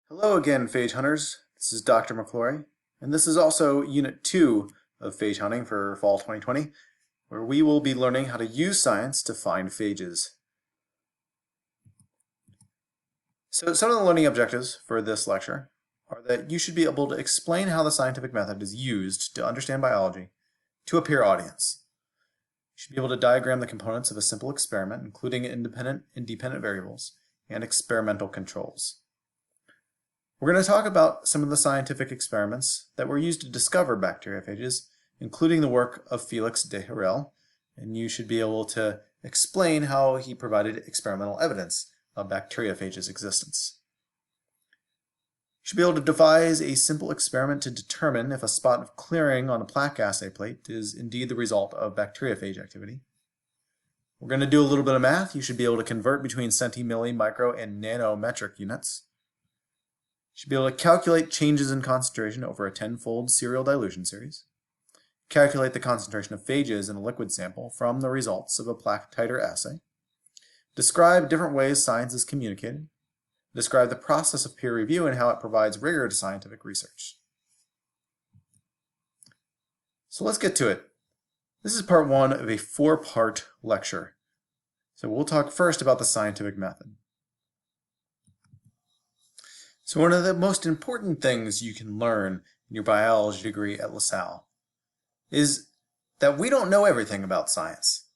Hello again, Phage Hunters. This is Dr. McClory, and this is also Unit 2 of Phage Hunting for Fall 2020, where we will be learning how to use science to find phages. So some of the learning objectives for this lecture are that you should be able to explain how the scientific method is used to understand biology to a peer audience. You should be able to diagram the components of a simple experiment, including independent and dependent variables and experimental controls. We're going to talk about some of the scientific experiments that were used to discover bacteriophages, including the work of Felix de Herelle, and you should be able to explain how he provided experimental evidence of bacteriophages' existence. You should be able to devise a simple experiment to determine if a spot of clearing on a plaque assay plate is indeed the result of bacteriophage activity. We're going to do a little bit of math. You should be able to convert between centi, milli, micro, and nanometric units. You should be able to calculate changes in concentration over a 10-fold serial dilution series. Calculate the concentration of phages in a liquid sample from the results of a plaque titer assay. Describe different ways science is communicated. Describe the process of peer review and how it provides rigor to scientific research. So let's get to it. This is part one of a 4-part lecture. So we'll talk first about the scientific method. So one of the most important things you can learn in your biology degree at LaSalle is that we don't know everything about science.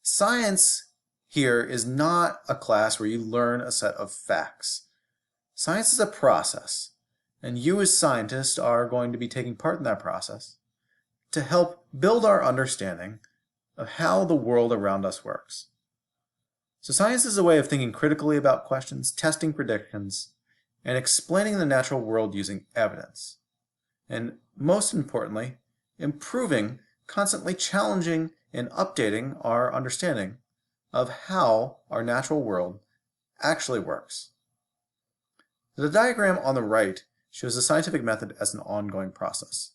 Science here is not a class where you learn a set of facts. Science is a process, and you as scientists are going to be taking part in that process to help build our understanding of how the world around us works. So science is a way of thinking critically about questions, testing predictions, and explaining the natural world using evidence. And most importantly, improving, constantly challenging, and updating our understanding of how our natural world actually works. The diagram on the right shows the scientific method as an ongoing process.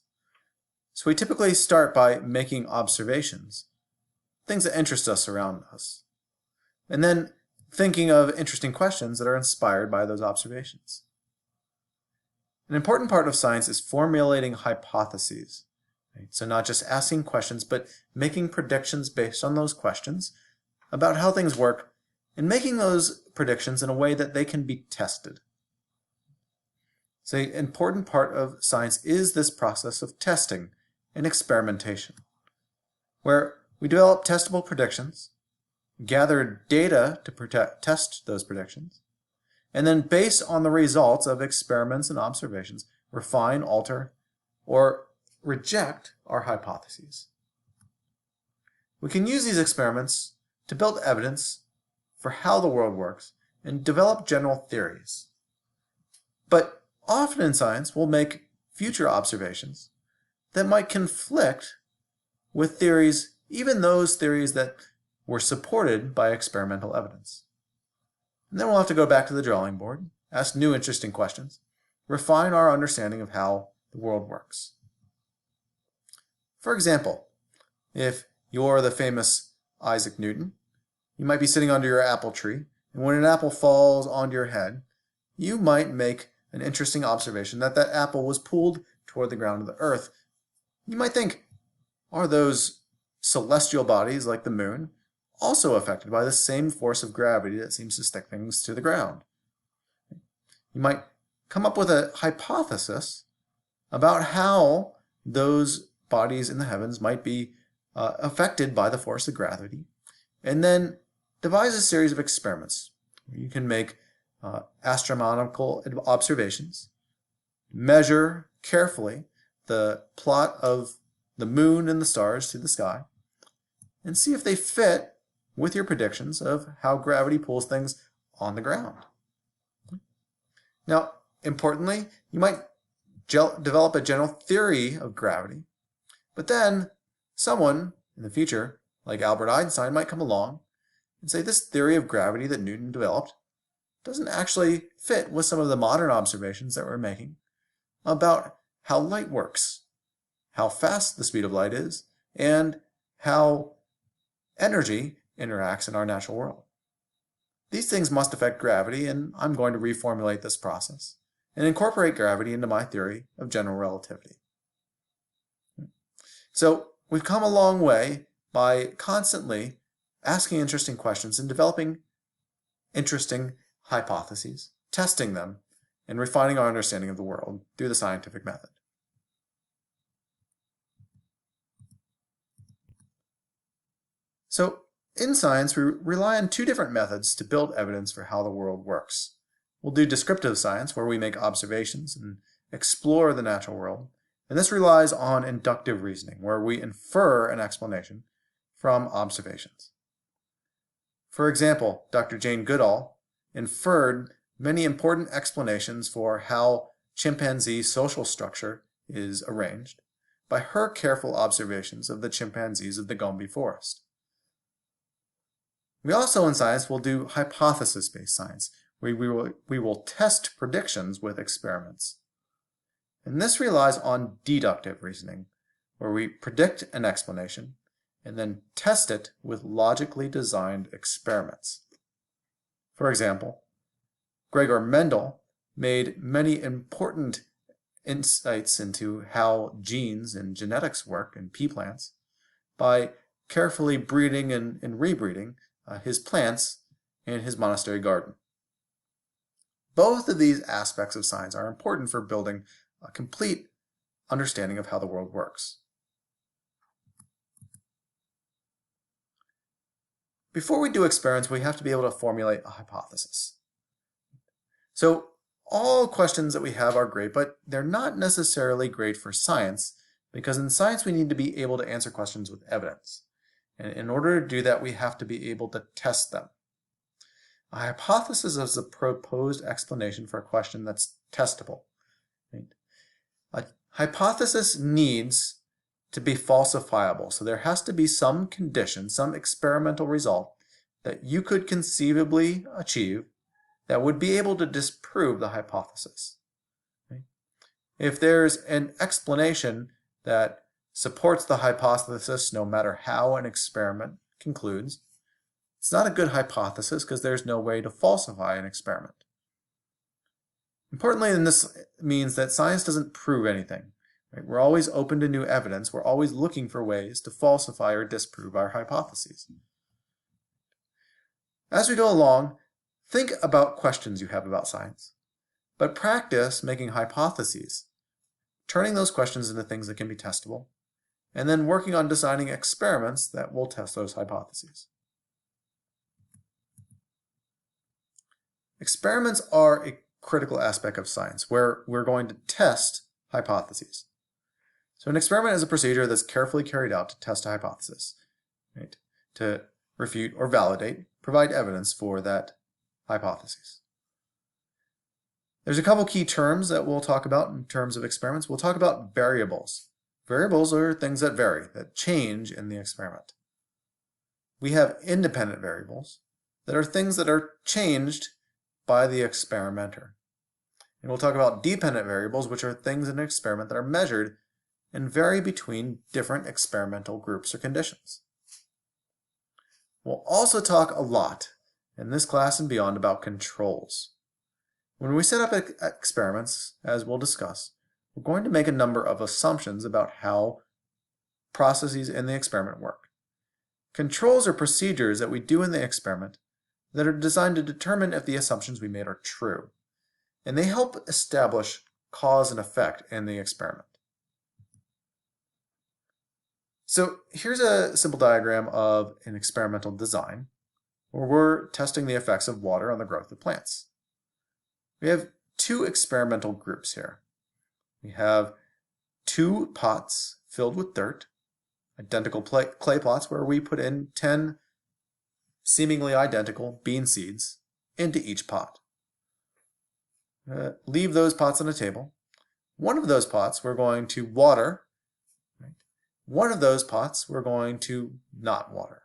So we typically start by making observations, things that interest us around us, and then thinking of interesting questions that are inspired by those observations. An important part of science is formulating hypotheses. Right? So not just asking questions, but making predictions based on those questions about how things work, and making those predictions in a way that they can be tested. So an important part of science is this process of testing and experimentation, where we develop testable predictions, gather data to test those predictions, and then based on the results of experiments and observations, refine, alter, or reject our hypotheses. We can use these experiments to build evidence for how the world works and develop general theories. But often in science, we'll make future observations that might conflict with theories, even those theories that were supported by experimental evidence. And then we'll have to go back to the drawing board, ask new interesting questions, refine our understanding of how the world works. For example, if you're the famous Isaac Newton, you might be sitting under your apple tree, and when an apple falls onto your head, you might make an interesting observation that that apple was pulled toward the ground of the earth. You might think, are those celestial bodies like the moon also affected by the same force of gravity that seems to stick things to the ground? You might come up with a hypothesis about how those bodies in the heavens might be affected by the force of gravity, and then devise a series of experiments where you can make astronomical observations, measure carefully the plot of the moon and the stars to the sky, and see if they fit with your predictions of how gravity pulls things on the ground. Now, importantly, you might develop a general theory of gravity, but then someone in the future, like Albert Einstein, might come along and say this theory of gravity that Newton developed doesn't actually fit with some of the modern observations that we're making about how light works, how fast the speed of light is, and how energy interacts in our natural world. These things must affect gravity, and I'm going to reformulate this process and incorporate gravity into my theory of general relativity. So we've come a long way by constantly asking interesting questions and developing interesting hypotheses, testing them, and refining our understanding of the world through the scientific method. So in science, we rely on two different methods to build evidence for how the world works. We'll do descriptive science, where we make observations and explore the natural world. And this relies on inductive reasoning, where we infer an explanation from observations. For example, Dr. Jane Goodall inferred many important explanations for how chimpanzee social structure is arranged by her careful observations of the chimpanzees of the Gombe forest. We also in science will do hypothesis-based science, where we will test predictions with experiments. And this relies on deductive reasoning, where we predict an explanation and then test it with logically designed experiments. For example, Gregor Mendel made many important insights into how genes and genetics work in pea plants by carefully breeding and rebreeding his plants in his monastery garden. Both of these aspects of science are important for building a complete understanding of how the world works. Before we do experiments, we have to be able to formulate a hypothesis. So all questions that we have are great, but they're not necessarily great for science, because in science we need to be able to answer questions with evidence. And in order to do that, we have to be able to test them. A hypothesis is a proposed explanation for a question that's testable. Right? A hypothesis needs to be falsifiable. So there has to be some condition, some experimental result that you could conceivably achieve that would be able to disprove the hypothesis. Right? If there's an explanation that supports the hypothesis no matter how an experiment concludes, it's not a good hypothesis because there's no way to falsify an experiment. Importantly, this means that science doesn't prove anything. Right? We're always open to new evidence. We're always looking for ways to falsify or disprove our hypotheses. As we go along, think about questions you have about science, but practice making hypotheses, turning those questions into things that can be testable, and then working on designing experiments that will test those hypotheses. Experiments are a critical aspect of science where we're going to test hypotheses. So an experiment is a procedure that's carefully carried out to test a hypothesis, right? To refute or validate, provide evidence for that hypothesis. There's a couple key terms that we'll talk about in terms of experiments. We'll talk about variables. Variables are things that vary, that change in the experiment. We have independent variables that are things that are changed by the experimenter. And we'll talk about dependent variables, which are things in an experiment that are measured and vary between different experimental groups or conditions. We'll also talk a lot in this class and beyond about controls. When we set up experiments, as we'll discuss, we're going to make a number of assumptions about how processes in the experiment work. Controls are procedures that we do in the experiment that are designed to determine if the assumptions we made are true, and they help establish cause and effect in the experiment. So here's a simple diagram of an experimental design where we're testing the effects of water on the growth of plants. We have two experimental groups here. We have two pots filled with dirt, identical clay plots where we put in 10 seemingly identical bean seeds into each pot. Leave those pots on a table. One of those pots we're going to water. Right? One of those pots we're going to not water.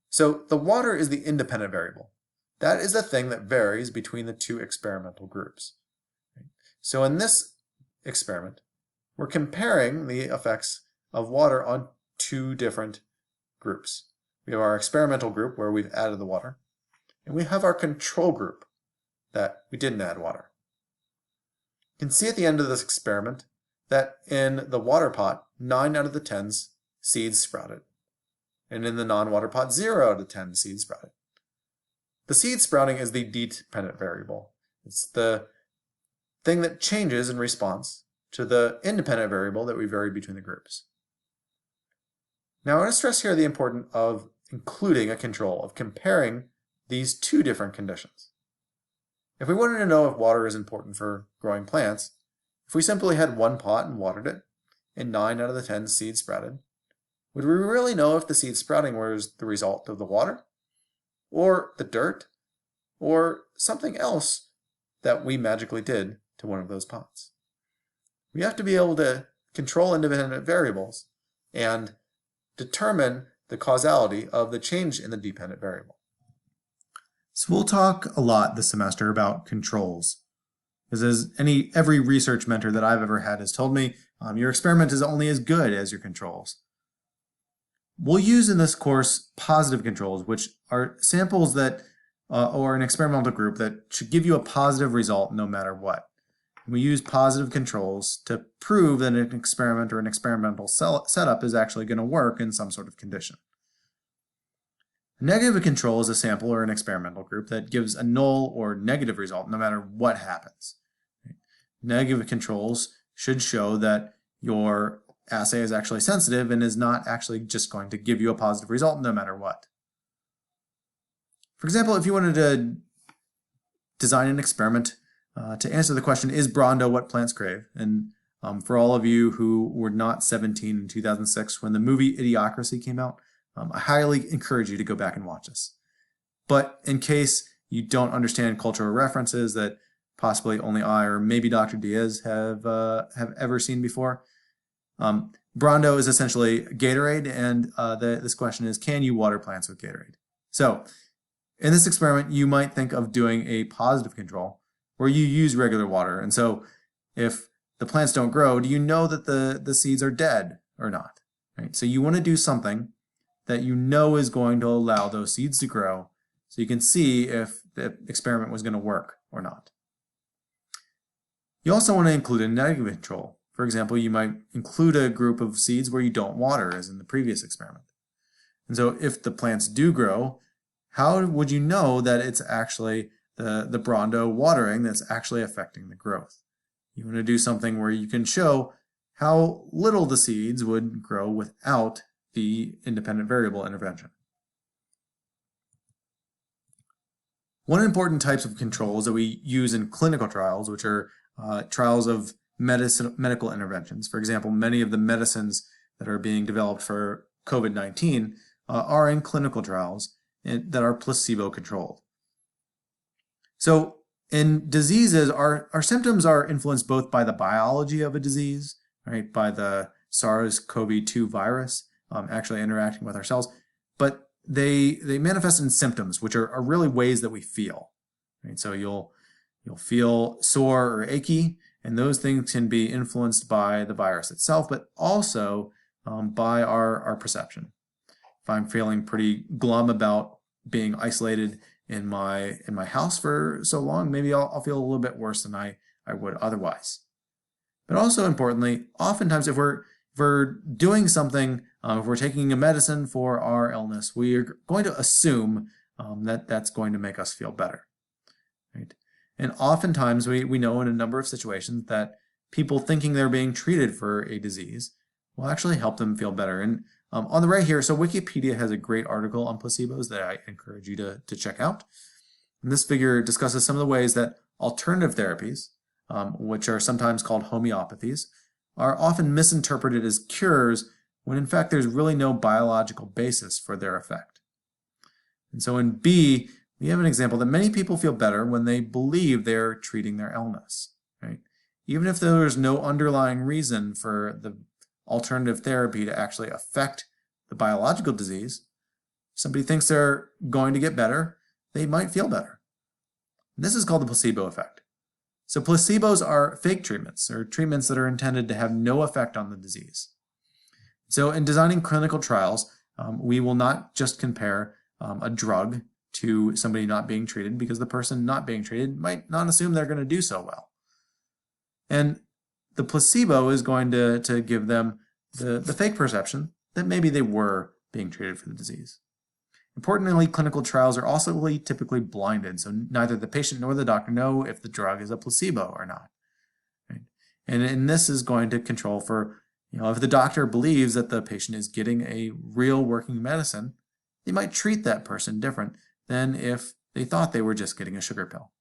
So the water is the independent variable. That is the thing that varies between the two experimental groups. Right? So in this experiment, we're comparing the effects of water on two different groups. We have our experimental group where we've added the water, and we have our control group that we didn't add water. You can see at the end of this experiment that in the water pot, 9 out of the 10 seeds sprouted, and in the non-water pot, 0 out of 10 seeds sprouted. The seed sprouting is the dependent variable. It's the thing that changes in response to the independent variable that we varied between the groups. Now I want to stress here the importance of including a control, of comparing these two different conditions. If we wanted to know if water is important for growing plants, if we simply had one pot and watered it, and 9 out of the 10 seeds sprouted, would we really know if the seed sprouting was the result of the water, or the dirt, or something else that we magically did to one of those pots? We have to be able to control independent variables and determine the causality of the change in the dependent variable. So we'll talk a lot this semester about controls. Because as every research mentor that I've ever had has told me, your experiment is only as good as your controls. We'll use in this course positive controls, which are samples that, or an experimental group that should give you a positive result no matter what. We use positive controls to prove that an experiment or an experimental setup is actually going to work in some sort of condition. A negative control is a sample or an experimental group that gives a null or negative result no matter what happens. Negative controls should show that your assay is actually sensitive and is not actually just going to give you a positive result no matter what. For example, if you wanted to design an experiment to answer the question, is Brondo what plants crave? And for all of you who were not 17 in 2006 when the movie Idiocracy came out, I highly encourage you to go back and watch this. But in case you don't understand cultural references that possibly only I or maybe Dr. Diaz have ever seen before, Brondo is essentially Gatorade, and this question is, can you water plants with Gatorade? So in this experiment, you might think of doing a positive control where you use regular water. And so if the plants don't grow, do you know that the seeds are dead or not? Right? So you want to do something that you know is going to allow those seeds to grow so you can see if the experiment was going to work or not. You also want to include a negative control. For example, you might include a group of seeds where you don't water, as in the previous experiment. And so if the plants do grow, how would you know that it's actually the Brondo watering that's actually affecting the growth? You want to do something where you can show how little the seeds would grow without the independent variable intervention. One important types of controls that we use in clinical trials, which are trials of medical interventions. For example, many of the medicines that are being developed for COVID-19 are in clinical trials that are placebo-controlled. So in diseases, our symptoms are influenced both by the biology of a disease, right, by the SARS-CoV-2 virus actually interacting with our cells, but they manifest in symptoms, which are really ways that we feel. Right? So you'll feel sore or achy, and those things can be influenced by the virus itself, but also by our perception. If I'm feeling pretty glum about being isolated in my house for so long, maybe I'll feel a little bit worse than I would otherwise. But also importantly, oftentimes if we're doing something, if we're taking a medicine for our illness, we are going to assume that that's going to make us feel better. Right? And oftentimes we know in a number of situations that people thinking they're being treated for a disease will actually help them feel better. And on the right here, so Wikipedia has a great article on placebos that I encourage you to check out. And this figure discusses some of the ways that alternative therapies, which are sometimes called homeopathies, are often misinterpreted as cures when in fact there's really no biological basis for their effect. And so in B, we have an example that many people feel better when they believe they're treating their illness, right? Even if there's no underlying reason for the alternative therapy to actually affect the biological disease, if somebody thinks they're going to get better, they might feel better. And this is called the placebo effect. So placebos are fake treatments, or treatments that are intended to have no effect on the disease. So in designing clinical trials, we will not just compare a drug to somebody not being treated because the person not being treated might not assume they're going to do so well. And the placebo is going to give them the fake perception that maybe they were being treated for the disease. Importantly, clinical trials are also typically blinded, so neither the patient nor the doctor know if the drug is a placebo or not. Right? And this is going to control for, if the doctor believes that the patient is getting a real working medicine, they might treat that person different than if they thought they were just getting a sugar pill.